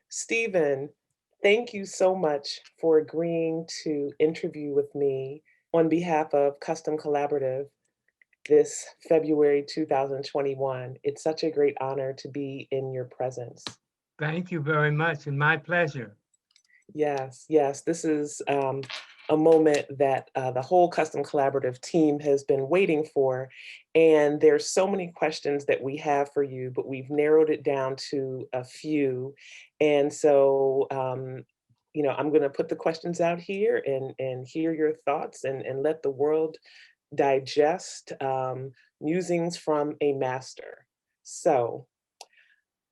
Stephen, thank you so much for agreeing to interview with me on behalf of Custom Collaborative this February 2021. It's such a great honor to be in your presence. Thank you very much, and my pleasure. Yes, yes, this is a moment that the whole Custom Collaborative team has been waiting for. And there's so many questions that we have for you, but we've narrowed it down to a few. And so, I'm going to put the questions out here and hear your thoughts and let the world digest musings from a master. So,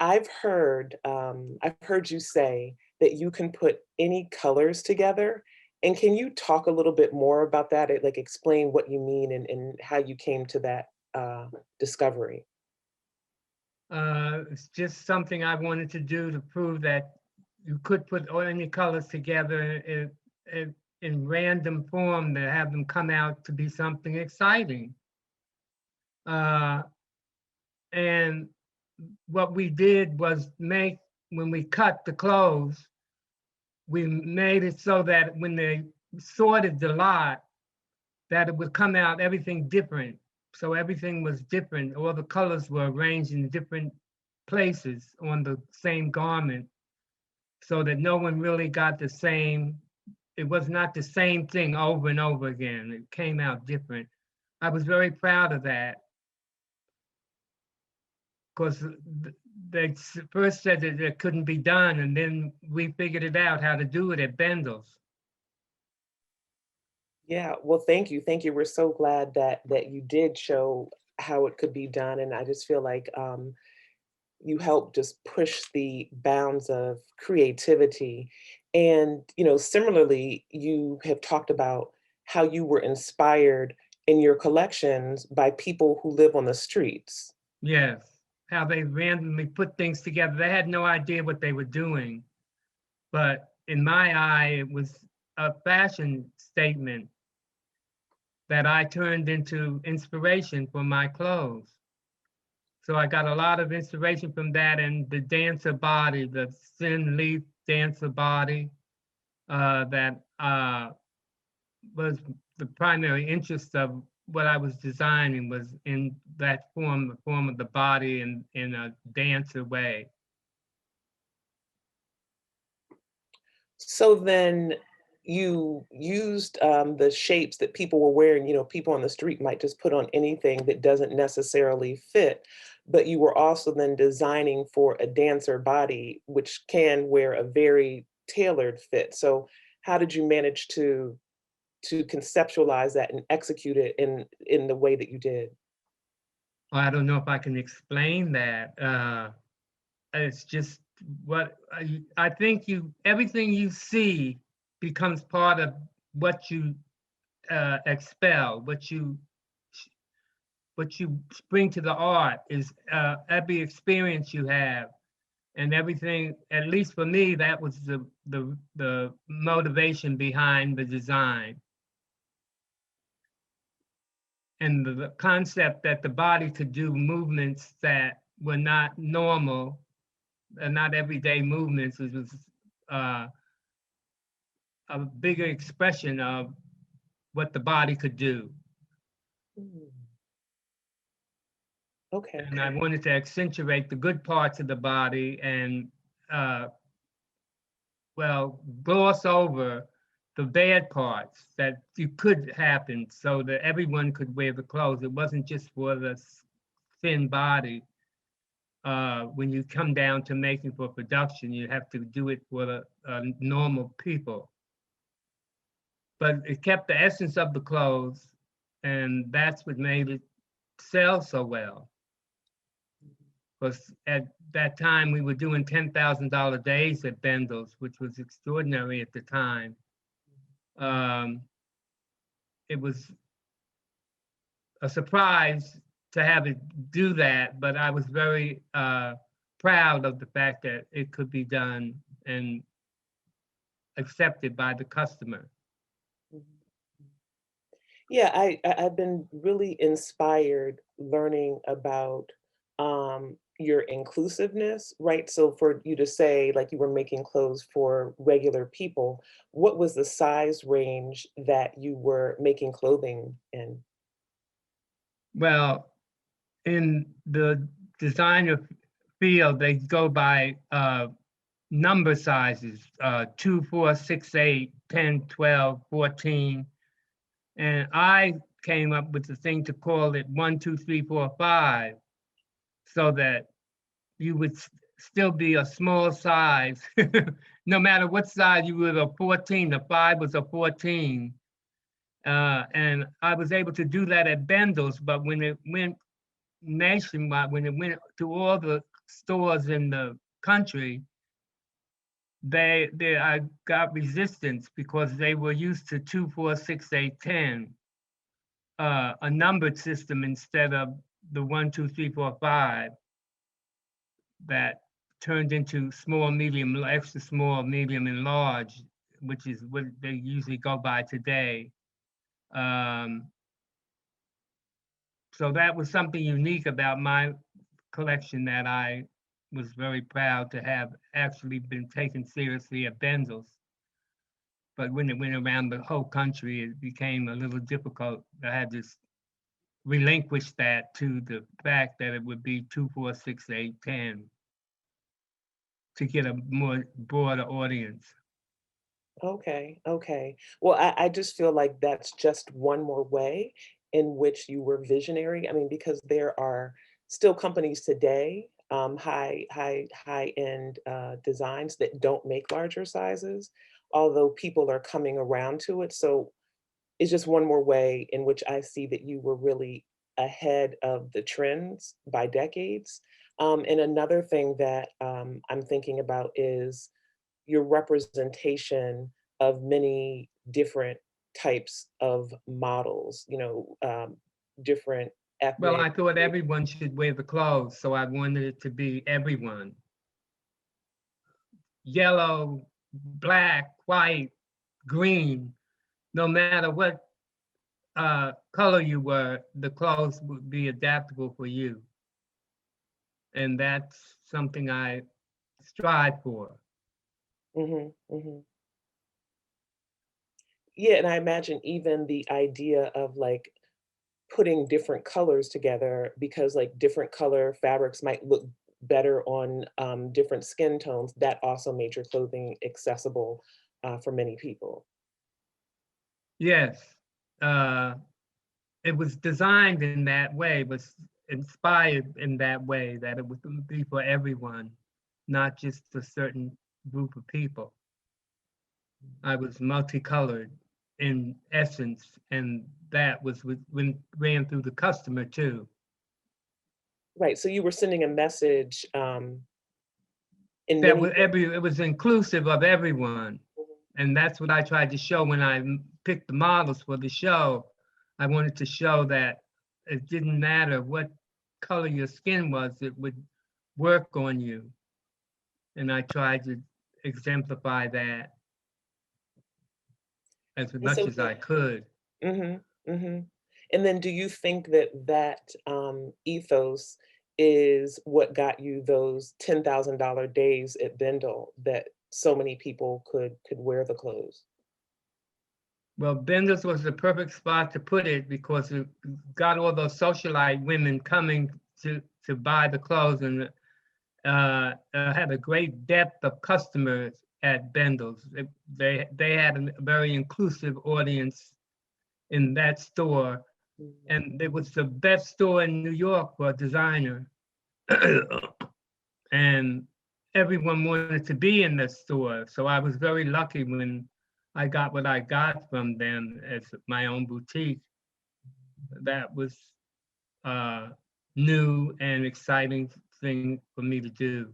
I've heard you say that you can put any colors together. And can you talk a little bit more about that? Like explain what you mean and how you came to that discovery. It's just something I wanted to do to prove that you could put all any colors together in random form to have them come out to be something exciting. Uh, and what we did was make, when we cut the clothes, we made it so that when they sorted the lot, that it would come out everything different. So everything was different. All the colors were arranged in different places on the same garment so that no one really got the same, it was not the same thing over and over again. It came out different. I was very proud of that because they first said that it couldn't be done, and then we figured it out how to do it at Bendel's. Yeah, well, thank you. Thank you. We're so glad that you did show how it could be done. And I just feel like you help just push the bounds of creativity. And, similarly, you have talked about how you were inspired in your collections by people who live on the streets. Yes, how they randomly put things together. They had no idea what they were doing, but in my eye, it was a fashion statement that I turned into inspiration for my clothes. So I got a lot of inspiration from that and the dancer body, the thin leaf dancer body, that was the primary interest of what I was designing was in that form, the form of the body in a dancer way. So then you used the shapes that people were wearing. People on the street might just put on anything that doesn't necessarily fit, but you were also then designing for a dancer body, which can wear a very tailored fit. So how did you manage to conceptualize that and execute it in the way that you did? Well, I don't know if I can explain that. It's just what I think everything you see becomes part of what you expel, what you bring to the art is every experience you have and everything. At least for me, that was the motivation behind the design and the concept that the body could do movements that were not normal and not everyday movements. It was uh, a bigger expression of what the body could do. Mm, okay. And I wanted to accentuate the good parts of the body and, uh, well, gloss over the bad parts that you could happen so that everyone could wear the clothes. It wasn't just for the thin body. When you come down to making for production, you have to do it for the normal people. But it kept the essence of the clothes, and that's what made it sell so well. Because at that time we were doing $10,000 days at Bendel's, which was extraordinary at the time. Um, it was a surprise to have it do that, but I was very proud of the fact that it could be done and accepted by the customer. Mhm. Yeah, I've been really inspired learning about your inclusiveness, right? So for you to say, like, you were making clothes for regular people, what was the size range that you were making clothing in? Well, in the designer field, they go by number sizes, 2, 4, 6, 8, 10, 12, 14. And I came up with the thing to call it 1, 2, 3, 4, 5, so that you would still be a small size. No matter what size you were, a 14, the 5 was a 14. And I was able to do that at Bendel's, but when it went nationwide, when it went to all the stores in the country, they I got resistance because they were used to 2, 4, 6, 8, 10, a numbered system instead of the 1, 2, 3, 4, 5 that turned into small, medium, extra small, medium, and large, which is what they usually go by today. Um, so that was something unique about my collection that I was very proud to have actually been taken seriously at Benzel's. But when it went around the whole country, it became a little difficult. I had to relinquish that to the fact that it would be 2, 4, 6, 8, 10 to get a more broader audience. Okay, okay. Well, I just feel like that's just one more way in which you were visionary. I mean, because there are still companies today, high-end designs that don't make larger sizes, although people are coming around to it. So it's just one more way in which I see that you were really ahead of the trends by decades. And another thing that I'm thinking about is your representation of many different types of models, different Well, ethnic. I thought everyone should wear the clothes, so I wanted it to be everyone. Yellow, black, white, green, no matter what color you were, the clothes would be adaptable for you. And that's something I strive for. Mhm, mhm. Yeah, and I imagine even the idea of, like, putting different colors together because, like, different color fabrics might look better on, different skin tones, that also made your clothing accessible, for many people. Yes, uh, it was designed in that way, was inspired in that way, that it would be for everyone, not just a certain group of people. I was multicolored in essence, and that was when ran through the customer too. Right, so you were sending a message, in That many was it was inclusive of everyone. And that's what I tried to show when I picked the models for the show. I wanted to show that it didn't matter what color your skin was, it would work on you. And I tried to exemplify that as and much so as I could. mhm, mhm. And then do you think that that, ethos is what got you those $10,000 days at Bindle that so many people could wear the clothes? Well, Bender's was the perfect spot to put it because it got all those socialite women coming to buy the clothes, and had a great depth of customers at Bendel's. They had a very inclusive audience in that store, Mhm. and it was the best store in New York for a designer. And everyone wanted to be in the store. So I was very lucky when I got what I got from them as my own boutique. That was a new and exciting thing for me to do.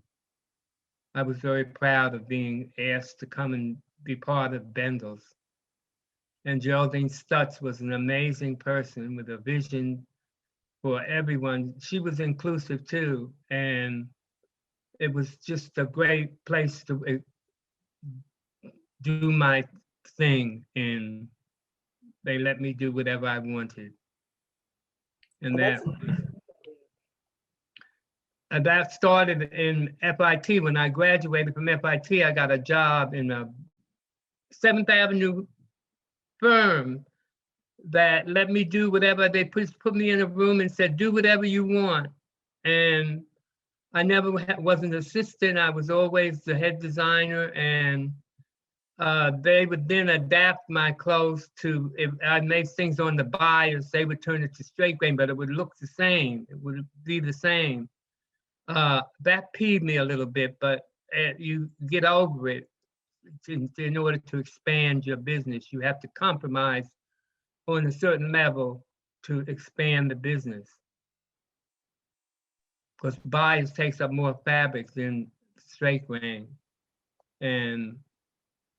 I was very proud of being asked to come and be part of Bendel's. And Geraldine Stutz was an amazing person with a vision for everyone. She was inclusive too, and it was just a great place to do my thing. And they let me do whatever I wanted, and Well, that that's that started in FIT. When I graduated from FIT, I got a job in a 7th Avenue firm that let me do whatever. They put me in a room and said, do whatever you want. And I never was an assistant. I was always the head designer, and they would then adapt my clothes to, if I made things on the bias, they would turn it to straight grain, but it would look the same. It would be the same. That peeved me a little bit, but you get over it. In order to expand your business, you have to compromise on a certain level to expand the business. Because bias takes up more fabric than straight grain. And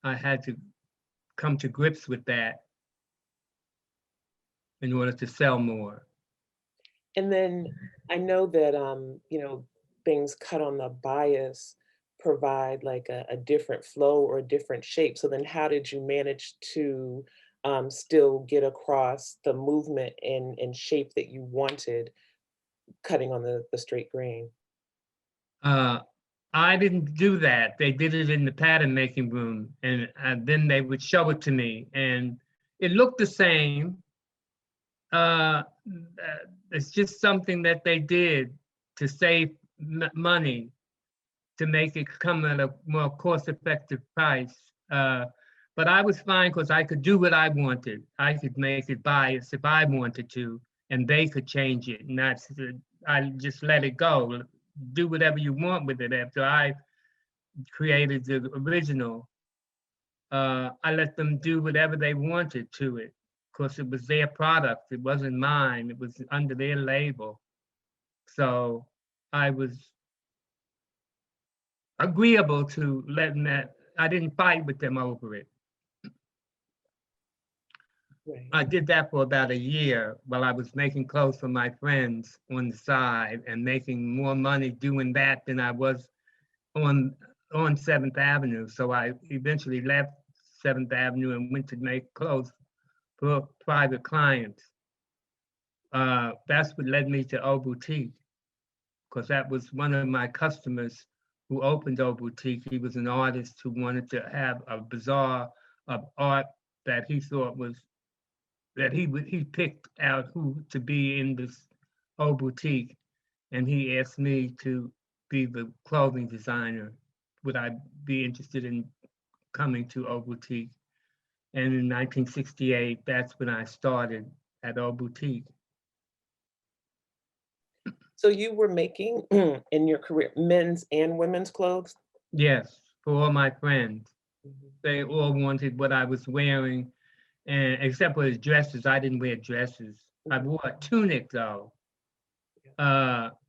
I had to come to grips with that in order to sell more. And then I know that, things cut on the bias provide like a different flow or a different shape. So then how did you manage to still get across the movement and shape that you wanted cutting on the straight grain? Uh, I didn't do that. They did it in the pattern making room, and then they would show it to me, and it looked the same. Uh, it's just something that they did to save money, to make it come at a more cost-effective price. But I was fine because I could do what I wanted. I could make it bias if I wanted to, and they could change it. And I just let it go. Do whatever you want with it. After I created the original, I let them do whatever they wanted to it, because it was their product. It wasn't mine. It was under their label. So I was agreeable to letting that. I didn't fight with them over it. Right. I did that for about a year while I was making clothes for my friends on the side and making more money doing that than I was on 7th Avenue. So I eventually left 7th Avenue and went to make clothes for private clients. That's what led me to O Boutique, because that was one of my customers who opened O Boutique. He was an artist who wanted to have a bazaar of art that he thought was, that he picked out who to be in this O Boutique, and he asked me to be the clothing designer. Would I be interested in coming to O Boutique? And in 1968, that's when I started at O Boutique. So you were making in your career men's and women's clothes? Yes, for all my friends. Mhm. They all wanted what I was wearing, and except for his dresses, I didn't wear dresses. I Mhm. wore a tunic though,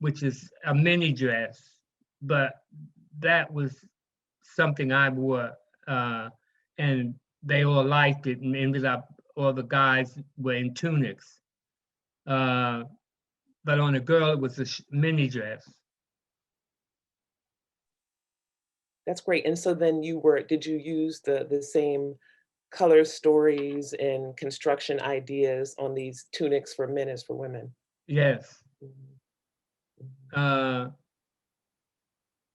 which is a mini dress, but that was something I wore, and they all liked it, and ended up all the guys were in tunics. Uh, but on a girl, it was a mini dress. That's great. And so then did you use the same color stories and construction ideas on these tunics for men as for women? Yes. Mhm. Mhm. Uh,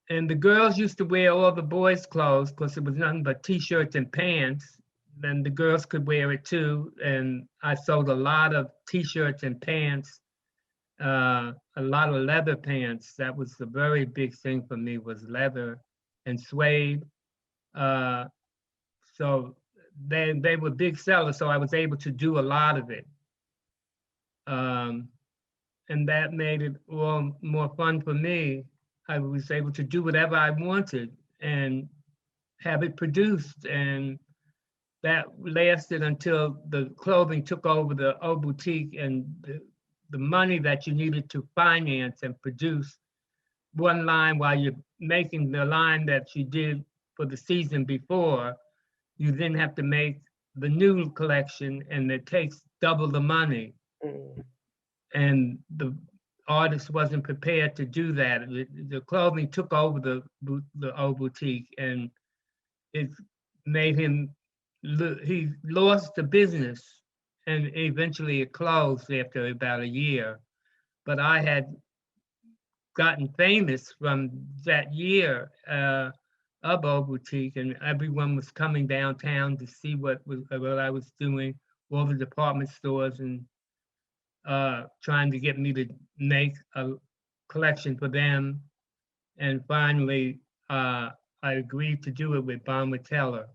and the girls used to wear all the boys' clothes because it was nothing but t-shirts and pants. Then the girls could wear it too. And I sold a lot of t-shirts and pants, a lot of leather pants. That was the very big thing for me, was leather and suede. Uh, so they were big sellers, so I was able to do a lot of it. Um, and that made it all more fun for me. I was able to do whatever I wanted and have it produced, and that lasted until the clothing took over the O Boutique, and the money that you needed to finance and produce one line while you're making the line that you did for the season before, you then have to make the new collection, and it takes double the money. Mm. And the artist wasn't prepared to do that. The clothing took over the old boutique, and it made him, he lost the business, and eventually it closed after about a year. But I had gotten famous from that year of Old Boutique, and everyone was coming downtown to see what I was doing, all the department stores, and trying to get me to make a collection for them. And finally, I agreed to do it with Bonwit Teller.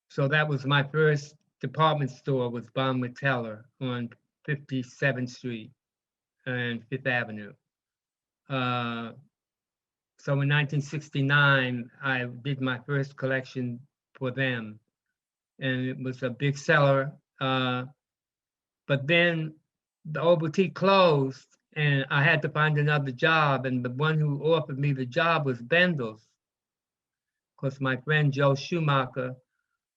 So that was my first department store, was Bonwit Teller on 57th Street and Fifth Avenue. So in 1969, I did my first collection for them, and it was a big seller. But then the old boutique closed, and I had to find another job. And the one who offered me the job was Bendel's, because my friend Joe Schumacher,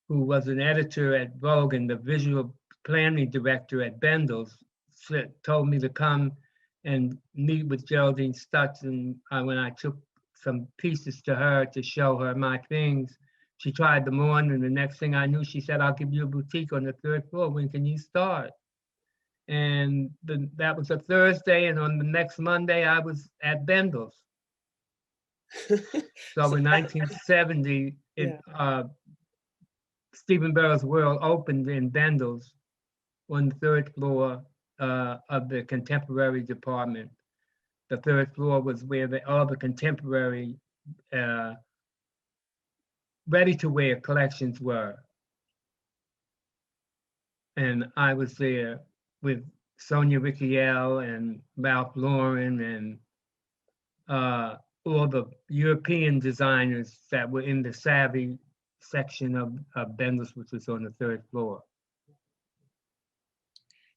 who was an editor at Vogue and the visual planning director at Bendel's, told me to come and meet with Geraldine Stutz. And when I took some pieces to her to show her my things, she tried them on, and the next thing I knew, she said, "I'll give you a boutique on the 3rd floor. When can you start?" And that was a Thursday, and on the next Monday, I was at Bendel's. So in 1970, Stephen Burrows' World opened in Bendel's on the 3rd floor of the contemporary department. The 3rd floor was where all the contemporary ready-to-wear collections were. And I was there with Sonia Rykiel and Ralph Lauren and all the European designers that were in the Savvy section of Bendel's, which was on the 3rd floor.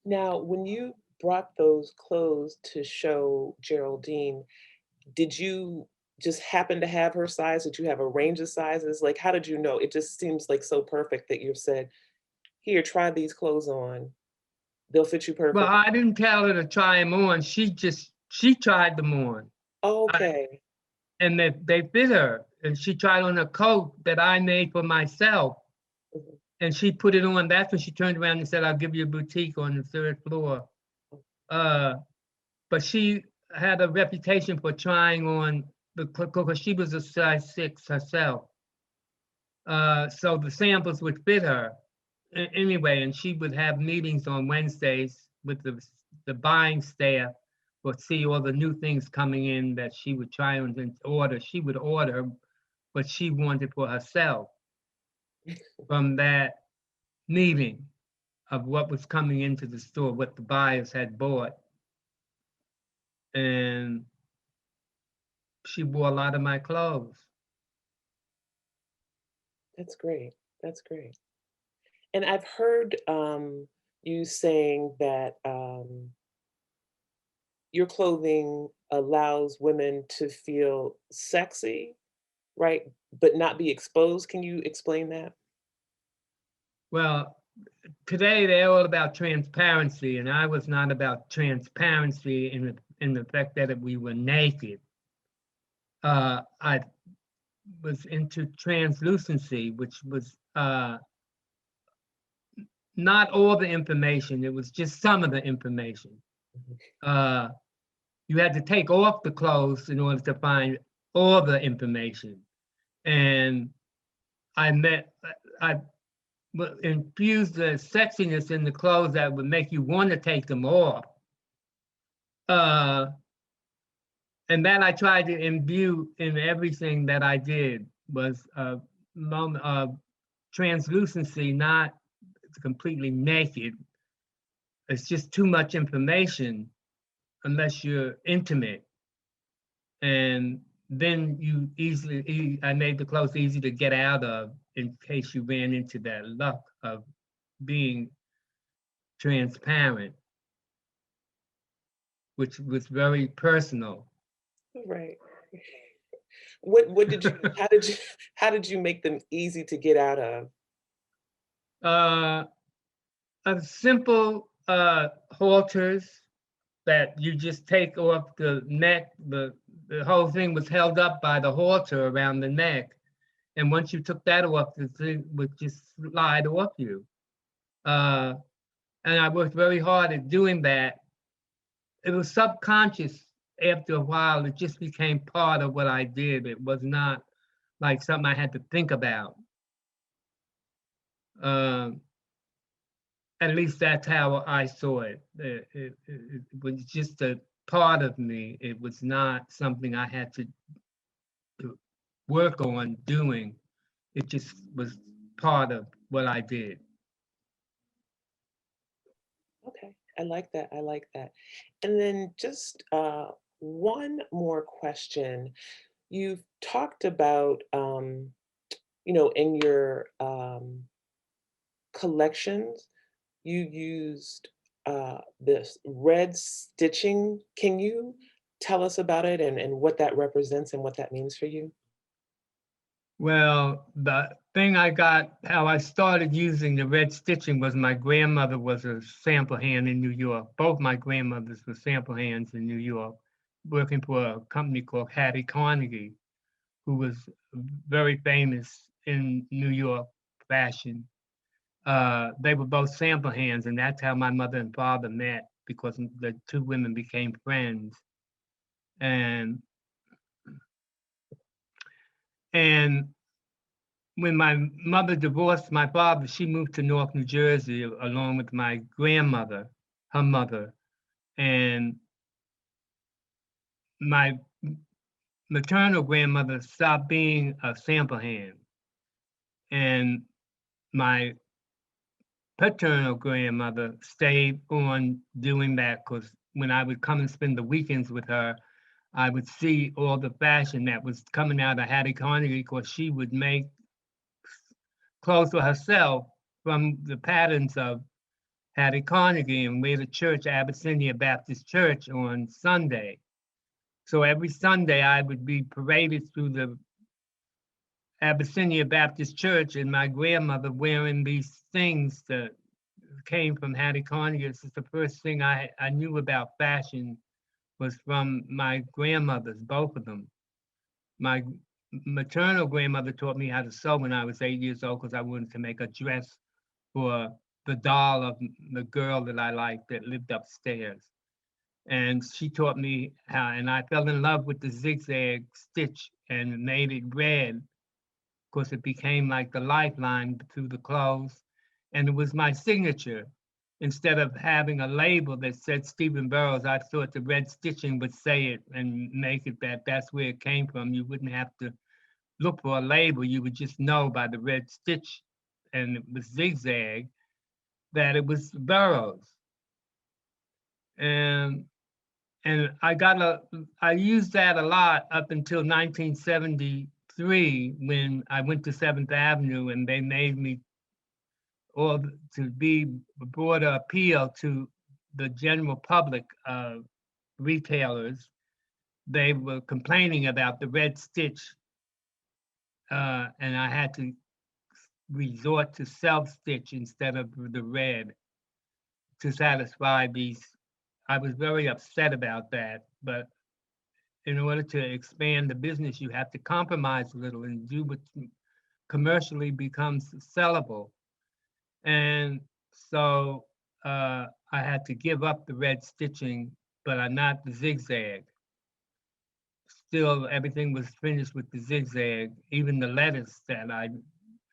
Now, when you brought those clothes to show Geraldine, did you just happen to have her size? Did you have a range of sizes? Like, how did you know? It just seems like so perfect that you've said, "Here, try these clothes on. They'll fit you Well, perfect." I didn't tell her to try them on. She tried them on. Okay. And they fit her. And she tried on a coat that I made for myself. Mhm. And she put it on. That's when she turned around and said, "I'll give you a boutique on the 3rd floor." But she had a reputation for trying on the coat because she was a size 6 herself. So the samples would fit her anyway. And she would have meetings on Wednesdays with the buying staff, or see all the new things coming in that she would try and order. She would order, but she wanted for herself from that meeting of what was coming into the store, what the buyers had bought. And she wore a lot of my clothes. That's great. That's great. And I've heard you saying that your clothing allows women to feel sexy, right? But not be exposed. Can you explain that? Well, today they're all about transparency, and I was not about transparency in the fact that we were naked. I was into translucency, which was not all the information. It was just some of the information. You had to take off the clothes in order to find all the information. And I infused the sexiness in the clothes that would make you want to take them off. And that I tried to imbue in everything that I did, was a moment of translucency, not completely naked. It's just too much information unless you're intimate. And then I made the clothes easy to get out of in case you ran into that luck of being transparent, which was very personal. Right. What did you how did you make them easy to get out of? Uh, a simple halters that you just take off the neck. The whole thing was held up by the halter around the neck. And once you took that off, the thing would just slide off you. And I worked very hard at doing that. It was subconscious after a while, it just became part of what I did. It was not like something I had to think about. Um, at least that's how I saw it. It was just a part of me. It was not something I had to work on doing. It just was part of what I did. Okay, I like that. I like that. And then just one more question. You've talked about, in your collections, you used this red stitching. Can you tell us about it and what that represents and what that means for you? Well, the thing I got, how I started using the red stitching was my grandmother was a sample hand in New York. Both my grandmothers were sample hands in New York, working for a company called Hattie Carnegie, who was very famous in New York fashion. They were both sample hands, and that's how my mother and father met because the two women became friends. And and when my mother divorced my father, she moved to North New Jersey along with my grandmother, her mother, and my maternal grandmother stopped being a sample hand, and my paternal grandmother stayed on doing that because when I would come and spend the weekends with her, I would see all the fashion that was coming out of Hattie Carnegie because she would make clothes for herself from the patterns of Hattie Carnegie and we're the church, Abyssinia Baptist Church, on Sunday. So every Sunday I would be paraded through the Abyssinia Baptist Church and my grandmother wearing these things that came from Hattie Carnegie. This is the first thing I knew about fashion was from my grandmothers, both of them. My maternal grandmother taught me how to sew when I was 8 years old because I wanted to make a dress for the doll of the girl that I liked that lived upstairs. And she taught me how, and I fell in love with the zigzag stitch and made it red because it became like the lifeline through the clothes. And it was my signature. Instead of having a label that said Stephen Burrows, I thought the red stitching would say it and make it that that's where it came from. You wouldn't have to look for a label. You would just know by the red stitch and it was zigzag that it was Burrows. And I used that a lot up until 1973 when I went to Seventh Avenue and they made me or to be broader appeal to the general public retailers. They were complaining about the red stitch, and I had to resort to self stitch instead of the red to satisfy these. I was very upset about that, but in order to expand the business, you have to compromise a little and do what commercially becomes sellable. And so I had to give up the red stitching, but not the zigzag. Still, everything was finished with the zigzag, even the lettuce that I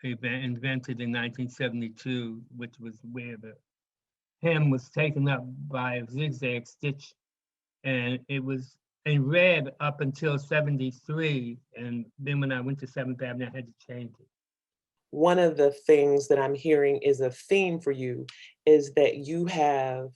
invented in 1972, which was where the hem was taken up by a zigzag stitch. And it was in red up until 73. And then when I went to 7th Avenue, I had to change it. One of the things that I'm hearing is a theme for you is that you have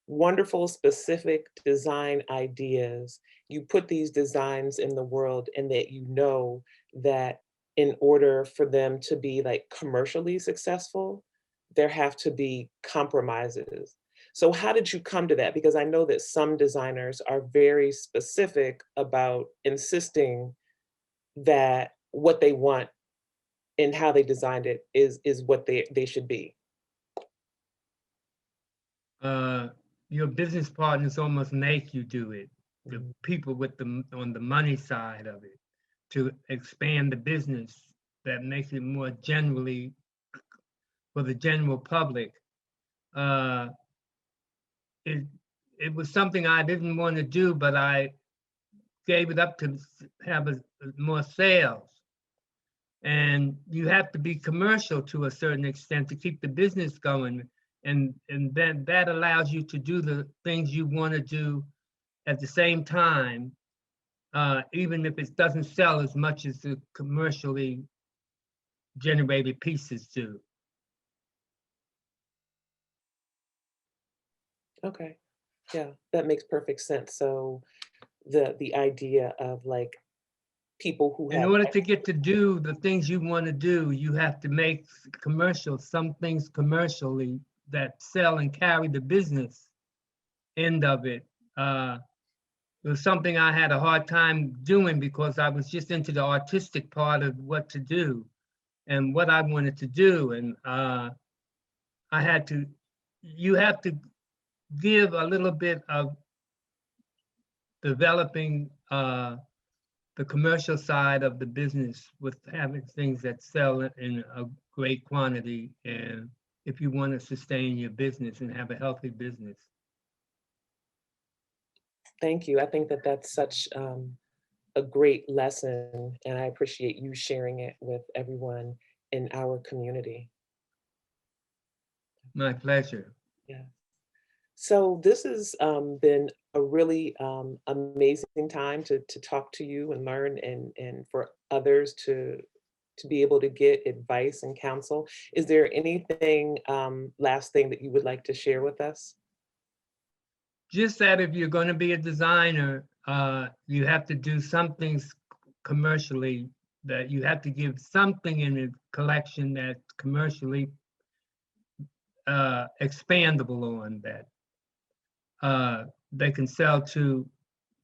wonderful specific design ideas. You put these designs in the world and that you know that in order for them to be like commercially successful, there have to be compromises. So how did you come to that? Because I know that some designers are very specific about insisting that what they want and how they designed it is what they should be. Uh, your business partners almost make you do it. The Mhm. people with the on the money side of it to expand the business that makes it more generally for the general public. Uh, it it was something I didn't want to do, but I gave it up to have more sales. And you have to be commercial to a certain extent to keep the business going. And then that allows you to do the things you want to do at the same time, even if it doesn't sell as much as the commercially generated pieces do. Okay. Yeah, that makes perfect sense. So the idea of like people who In have order to get to do the things you want to do, you have to make some things commercially that sell and carry the business end of it. Uh, it was something I had a hard time doing because I was just into the artistic part of what to do and what I wanted to do. And I had to, you have to give a little bit of developing the commercial side of the business with having things that sell in a great quantity. And if you want to sustain your business and have a healthy business. Thank you. I think that that's such a great lesson, and I appreciate you sharing it with everyone in our community. My pleasure. Yeah. So this has been a really amazing time to talk to you and learn, and for others to be able to get advice and counsel. Is there anything last thing that you would like to share with us? Just that if you're going to be a designer, you have to do some things commercially, that you have to give something in a collection that's commercially expandable on that. They can sell to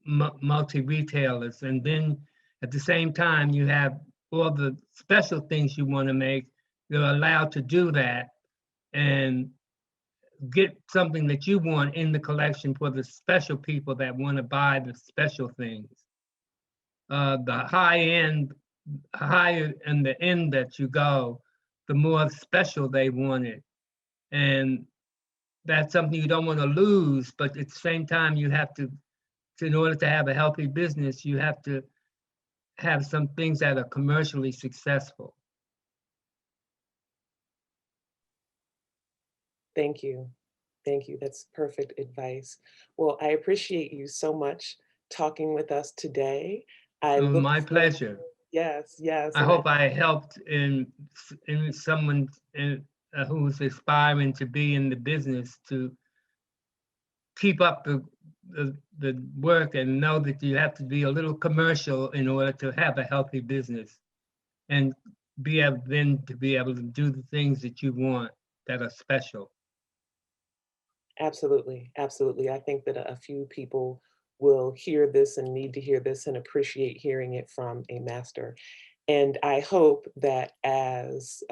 multi-retailers. And then at the same time, you have all the special things you want to make. You're allowed to do that and get something that you want in the collection for the special people that want to buy the special things. The higher in the end that you go, the more special they want it. And that's something you don't want to lose, but at the same time, you have to, in order to have a healthy business, you have to have some things that are commercially successful. Thank you. Thank you. That's perfect advice. Well, I appreciate you so much talking with us today. I look My forward, pleasure. yes, yes, I and I hope I helped in someone who's aspiring to be in the business to keep up the work and know that you have to be a little commercial in order to have a healthy business and be able then to be able to do the things that you want that are special. absolutely, absolutely. I think that a few people will hear this and need to hear this and appreciate hearing it from a master. And I hope that as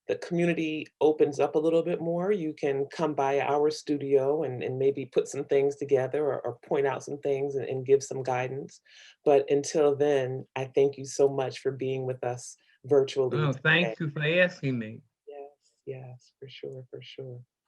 the community opens up a little bit more, you can come by our studio and maybe put some things together or point out some things and give some guidance. But until then, I thank you so much for being with us virtually Oh, today. thank you for asking me. Yes, yes, for sure, for sure.